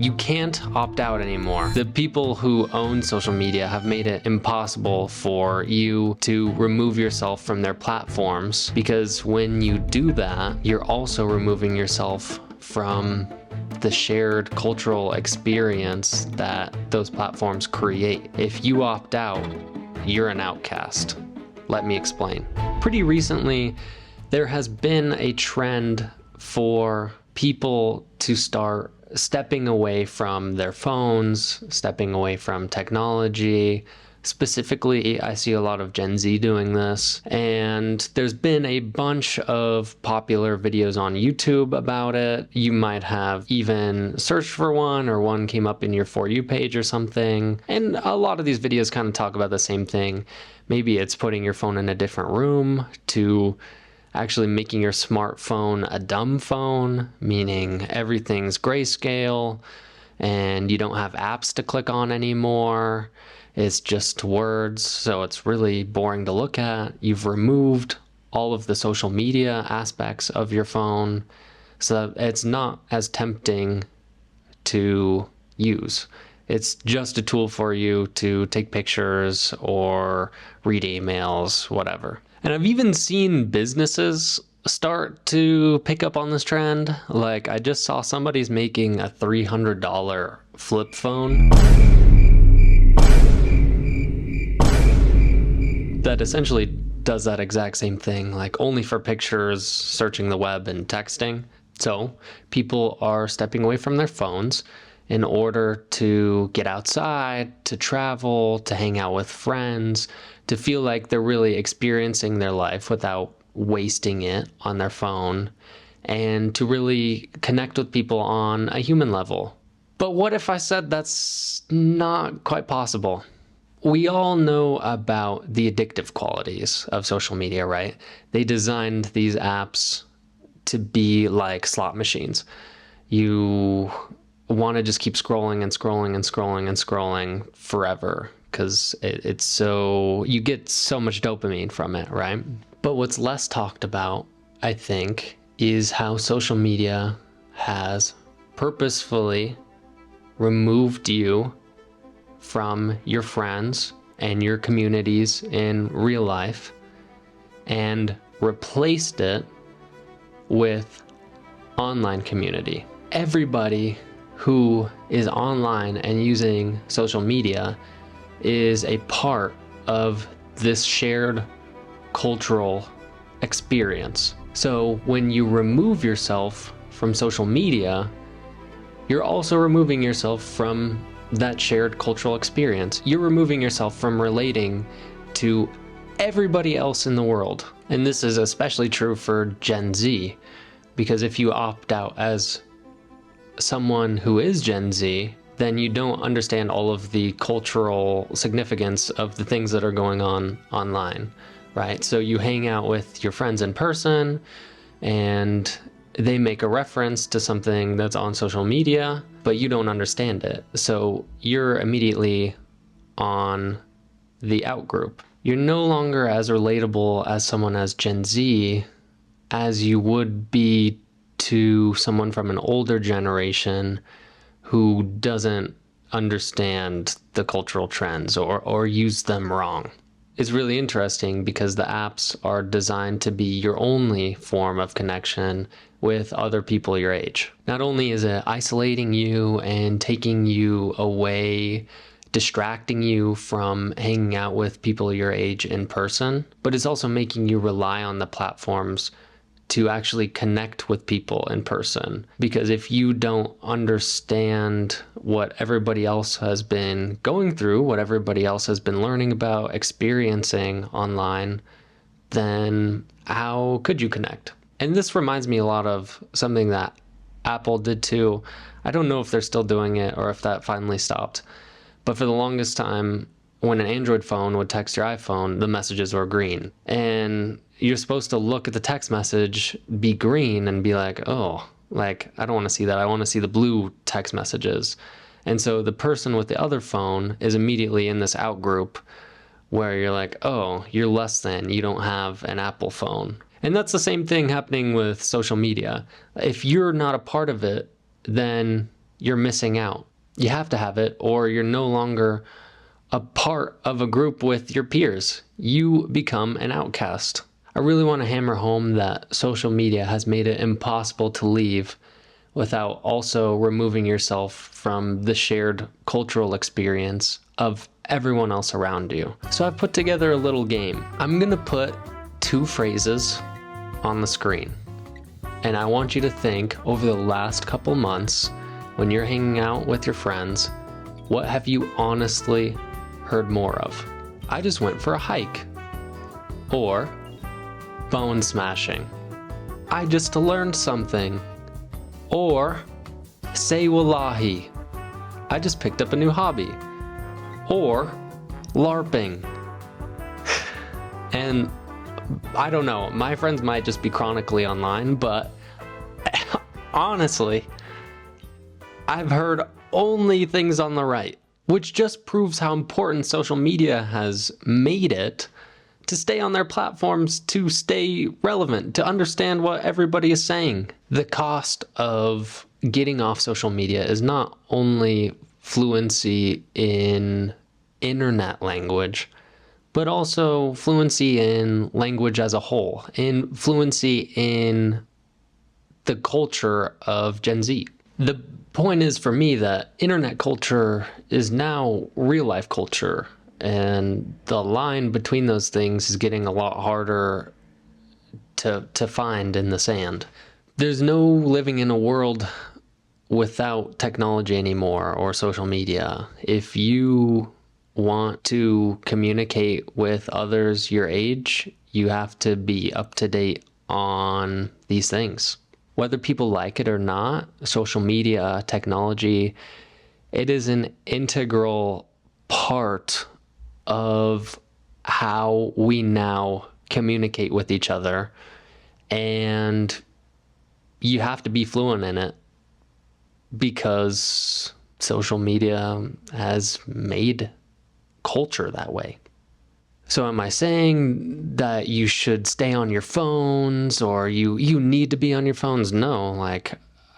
You can't opt out anymore. The people who own social media have made it impossible for you to remove yourself from their platforms, because when you do that, you're also removing yourself from the shared cultural experience that those platforms create. If you opt out, you're an outcast. Let me explain. Pretty recently, there has been a trend for people to start stepping away from their phones, stepping away from technology. Specifically, I see a lot of Gen Z doing this, and there's been a bunch of popular videos on YouTube about it. You might have even searched for one, or one came up in your For You page or something, and a lot of these videos kind of talk about the same thing. Maybe it's putting your phone in a different room, to actually making your smartphone a dumb phone, meaning everything's grayscale and you don't have apps to click on anymore. It's just words, so it's really boring to look at. You've removed all of the social media aspects of your phone, so it's not as tempting to use. It's just a tool for you to take pictures or read emails, whatever. And I've even seen businesses start to pick up on this trend. Like, I just saw somebody's making a $300 flip phone that essentially does that exact same thing, like only for pictures, searching the web, and texting. So people are stepping away from their phones in order to get outside, to travel, to hang out with friends, to feel like they're really experiencing their life without wasting it on their phone, and to really connect with people on a human level. But what if I said that's not quite possible? We all know about the addictive qualities of social media, right? They designed these apps to be like slot machines. You want to just keep scrolling and scrolling and scrolling and scrolling forever, because it's so, you get so much dopamine from it, right? But what's less talked about, I think, is how social media has purposefully removed you from your friends and your communities in real life and replaced it with online community. Everybody who is online and using social media is a part of this shared cultural experience. So when you remove yourself from social media, you're also removing yourself from that shared cultural experience. You're removing yourself from relating to everybody else in the world. And this is especially true for Gen Z, because if you opt out as someone who is Gen Z, then you don't understand all of the cultural significance of the things that are going on online, right? So you hang out with your friends in person, and they make a reference to something that's on social media, but you don't understand it. So you're immediately on the out group. You're no longer as relatable as someone as Gen Z as you would be to someone from an older generation who doesn't understand the cultural trends or use them wrong. It's really interesting because the apps are designed to be your only form of connection with other people your age. Not only is it isolating you and taking you away, distracting you from hanging out with people your age in person, but it's also making you rely on the platforms to actually connect with people in person. Because if you don't understand what everybody else has been going through, what everybody else has been learning about, experiencing online, then how could you connect? And this reminds me a lot of something that Apple did too. I don't know if they're still doing it or if that finally stopped. But for the longest time, when an Android phone would text your iPhone, the messages were green. And you're supposed to look at the text message, be green, and be like, oh, like, I don't want to see that. I want to see the blue text messages. And so the person with the other phone is immediately in this out group where you're like, oh, you're less than, you don't have an Apple phone. And that's the same thing happening with social media. If you're not a part of it, then you're missing out. You have to have it, or you're no longer a part of a group with your peers. You become an outcast. I really want to hammer home that social media has made it impossible to leave without also removing yourself from the shared cultural experience of everyone else around you. So I've put together a little game. I'm gonna put 2 phrases on the screen, and I want you to think over the last couple months when you're hanging out with your friends, what have you honestly heard more of? I just went for a hike. Or bone smashing. I just learned something. Or say wallahi. I just picked up a new hobby. Or LARPing. And I don't know, my friends might just be chronically online, but honestly, I've heard only things on the right, which just proves how important social media has made it to stay on their platforms, to stay relevant, to understand what everybody is saying. The cost of getting off social media is not only fluency in internet language, but also fluency in language as a whole, and fluency in the culture of Gen Z. The point is for me that internet culture is now real life culture, and the line between those things is getting a lot harder to find in the sand. There's no living in a world without technology anymore or social media. If you want to communicate with others your age, you have to be up to date on these things. Whether people like it or not, social media, technology, it is an integral part of how we now communicate with each other, and you have to be fluent in it because social media has made culture that way. So am I saying that you should stay on your phones, or you need to be on your phones? No, like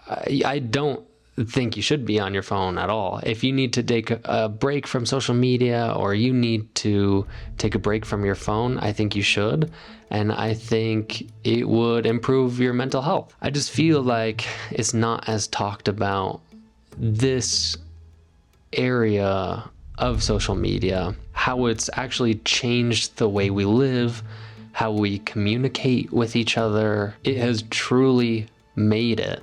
I don't think you should be on your phone at all. If you need to take a break from social media, or you need to take a break from your phone, I think you should. And I think it would improve your mental health. I just feel like it's not as talked about, this area of social media, how it's actually changed the way we live, how we communicate with each other. It has truly made it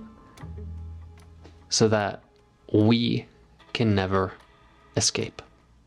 so that we can never escape.